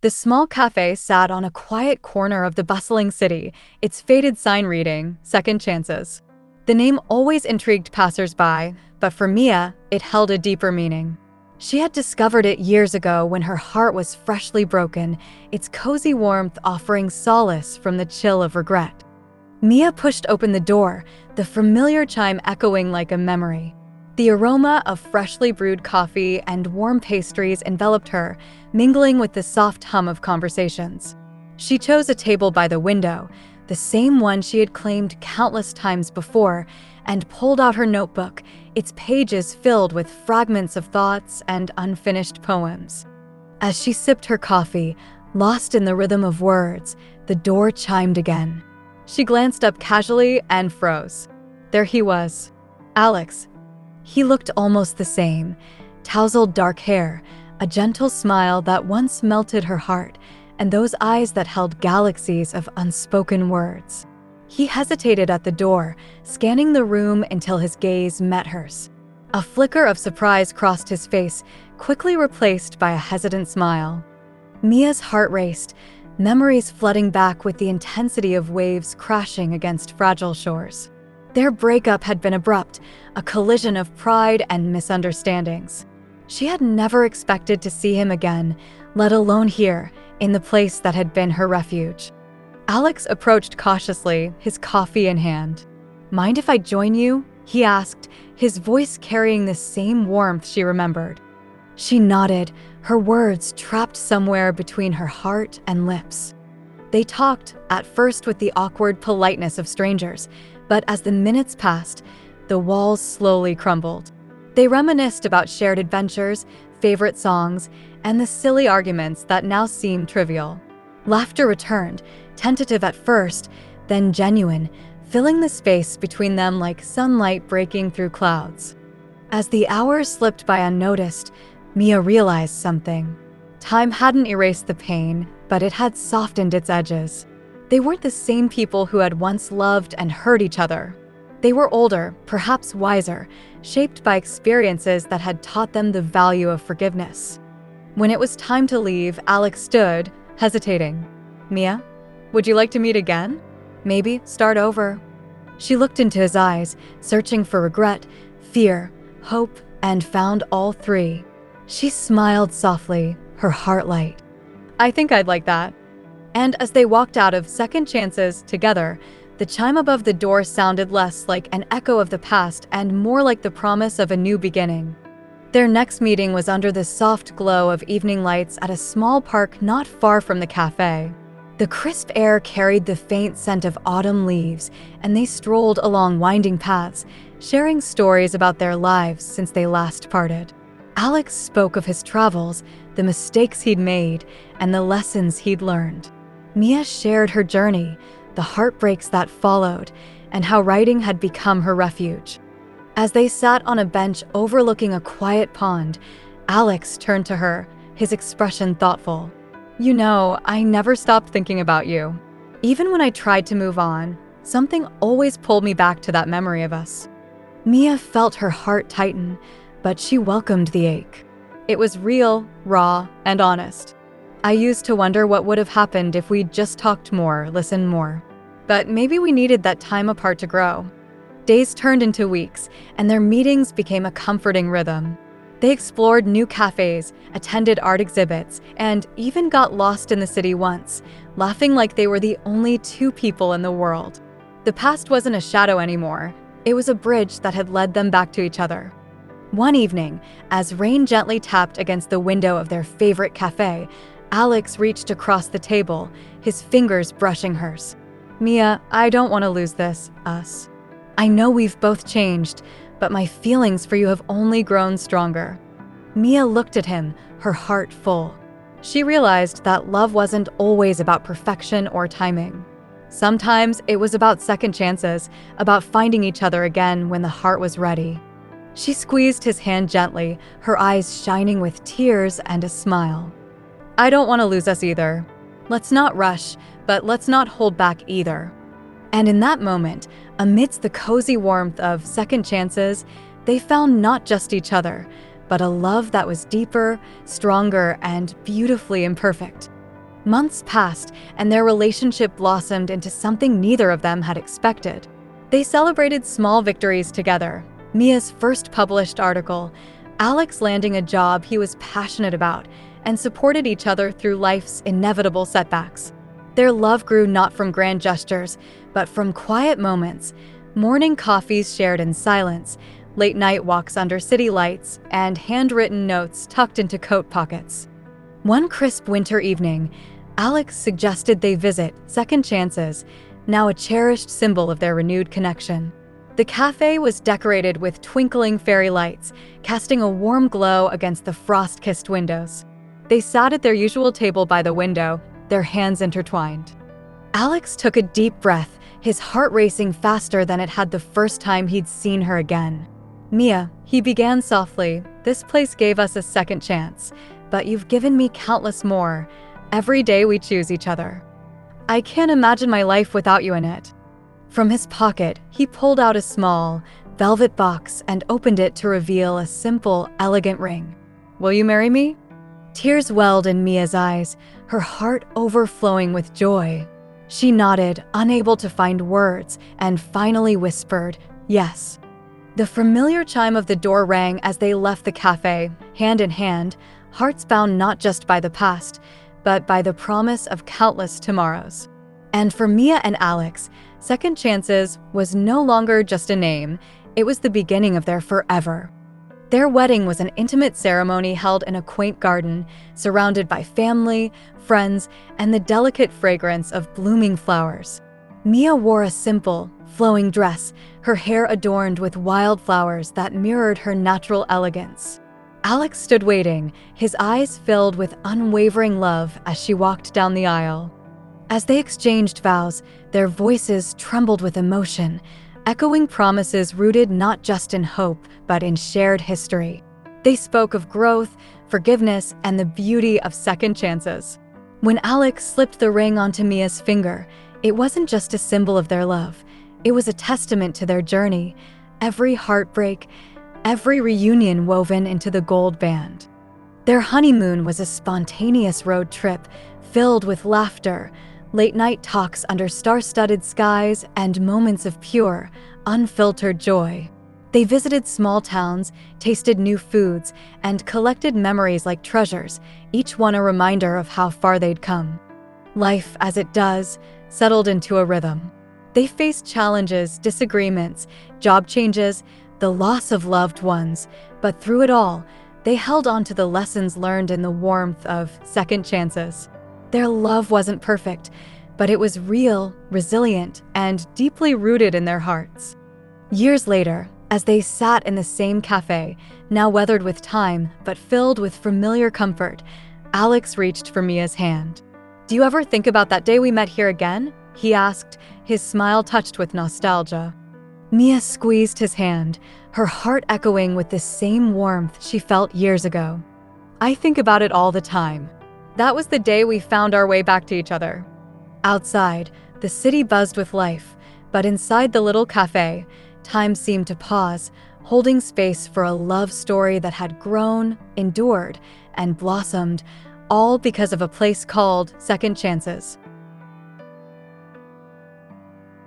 The small cafe sat on a quiet corner of the bustling city, its faded sign reading, Second Chances. The name always intrigued passers-by, but for Mia, it held a deeper meaning. She had discovered it years ago when her heart was freshly broken, its cozy warmth offering solace from the chill of regret. Mia pushed open the door, the familiar chime echoing like a memory. The aroma of freshly brewed coffee and warm pastries enveloped her, mingling with the soft hum of conversations. She chose a table by the window, the same one she had claimed countless times before, and pulled out her notebook, its pages filled with fragments of thoughts and unfinished poems. As she sipped her coffee, lost in the rhythm of words, the door chimed again. She glanced up casually and froze. There he was, Alex. He looked almost the same, tousled dark hair, a gentle smile that once melted her heart, and those eyes that held galaxies of unspoken words. He hesitated at the door, scanning the room until his gaze met hers. A flicker of surprise crossed his face, quickly replaced by a hesitant smile. Mia's heart raced, memories flooding back with the intensity of waves crashing against fragile shores. Their breakup had been abrupt, a collision of pride and misunderstandings. She had never expected to see him again, let alone here, in the place that had been her refuge. Alex approached cautiously, his coffee in hand. "Mind if I join you?" he asked, his voice carrying the same warmth she remembered. She nodded, her words trapped somewhere between her heart and lips. They talked, at first with the awkward politeness of strangers, but as the minutes passed, the walls slowly crumbled. They reminisced about shared adventures, favorite songs, and the silly arguments that now seemed trivial. Laughter returned, tentative at first, then genuine, filling the space between them like sunlight breaking through clouds. As the hours slipped by unnoticed, Mia realized something. Time hadn't erased the pain, but it had softened its edges. They weren't the same people who had once loved and hurt each other. They were older, perhaps wiser, shaped by experiences that had taught them the value of forgiveness. When it was time to leave, Alex stood, hesitating. "Mia, would you like to meet again? Maybe start over?" She looked into his eyes, searching for regret, fear, hope, and found all three. She smiled softly, her heart light. "I think I'd like that." And as they walked out of Second Chances together, the chime above the door sounded less like an echo of the past and more like the promise of a new beginning. Their next meeting was under the soft glow of evening lights at a small park not far from the cafe. The crisp air carried the faint scent of autumn leaves, and they strolled along winding paths, sharing stories about their lives since they last parted. Alex spoke of his travels, the mistakes he'd made, and the lessons he'd learned. Mia shared her journey, the heartbreaks that followed, and how writing had become her refuge. As they sat on a bench overlooking a quiet pond, Alex turned to her, his expression thoughtful. "You know, I never stopped thinking about you. Even when I tried to move on, something always pulled me back to that memory of us." Mia felt her heart tighten, but she welcomed the ache. It was real, raw, and honest. "I used to wonder what would have happened if we'd just talked more, listened more. But maybe we needed that time apart to grow." Days turned into weeks, and their meetings became a comforting rhythm. They explored new cafes, attended art exhibits, and even got lost in the city once, laughing like they were the only two people in the world. The past wasn't a shadow anymore. It was a bridge that had led them back to each other. One evening, as rain gently tapped against the window of their favorite cafe, Alex reached across the table, his fingers brushing hers. "Mia, I don't want to lose this, us. I know we've both changed, but my feelings for you have only grown stronger." Mia looked at him, her heart full. She realized that love wasn't always about perfection or timing. Sometimes it was about second chances, about finding each other again when the heart was ready. She squeezed his hand gently, her eyes shining with tears and a smile. "I don't want to lose us either. Let's not rush, but let's not hold back either." And in that moment, amidst the cozy warmth of Second Chances, they found not just each other, but a love that was deeper, stronger, and beautifully imperfect. Months passed, and their relationship blossomed into something neither of them had expected. They celebrated small victories together. Mia's first published article, Alex landing a job he was passionate about, and supported each other through life's inevitable setbacks. Their love grew not from grand gestures, but from quiet moments, morning coffees shared in silence, late-night walks under city lights, and handwritten notes tucked into coat pockets. One crisp winter evening, Alex suggested they visit Second Chances, now a cherished symbol of their renewed connection. The cafe was decorated with twinkling fairy lights, casting a warm glow against the frost-kissed windows. They sat at their usual table by the window, their hands intertwined. Alex took a deep breath, his heart racing faster than it had the first time he'd seen her again. "Mia," he began softly, "this place gave us a second chance, but you've given me countless more. Every day we choose each other. I can't imagine my life without you in it." From his pocket, he pulled out a small, velvet box and opened it to reveal a simple, elegant ring. "Will you marry me?" Tears welled in Mia's eyes, her heart overflowing with joy. She nodded, unable to find words, and finally whispered, "Yes." The familiar chime of the door rang as they left the cafe, hand in hand, hearts bound not just by the past, but by the promise of countless tomorrows. And for Mia and Alex, Second Chances was no longer just a name, it was the beginning of their forever. Their wedding was an intimate ceremony held in a quaint garden, surrounded by family, friends, and the delicate fragrance of blooming flowers. Mia wore a simple, flowing dress, her hair adorned with wildflowers that mirrored her natural elegance. Alex stood waiting, his eyes filled with unwavering love as she walked down the aisle. As they exchanged vows, their voices trembled with emotion, echoing promises rooted not just in hope, but in shared history. They spoke of growth, forgiveness, and the beauty of second chances. When Alex slipped the ring onto Mia's finger, it wasn't just a symbol of their love. It was a testament to their journey, every heartbreak, every reunion woven into the gold band. Their honeymoon was a spontaneous road trip filled with laughter, late-night talks under star-studded skies, and moments of pure, unfiltered joy. They visited small towns, tasted new foods, and collected memories like treasures, each one a reminder of how far they'd come. Life, as it does, settled into a rhythm. They faced challenges, disagreements, job changes, the loss of loved ones, but through it all, they held on to the lessons learned in the warmth of second chances. Their love wasn't perfect, but it was real, resilient, and deeply rooted in their hearts. Years later, as they sat in the same cafe, now weathered with time, but filled with familiar comfort, Alex reached for Mia's hand. "Do you ever think about that day we met here again?" he asked, his smile touched with nostalgia. Mia squeezed his hand, her heart echoing with the same warmth she felt years ago. "I think about it all the time. That was the day we found our way back to each other." Outside, the city buzzed with life, but inside the little cafe, time seemed to pause, holding space for a love story that had grown, endured, and blossomed, all because of a place called Second Chances.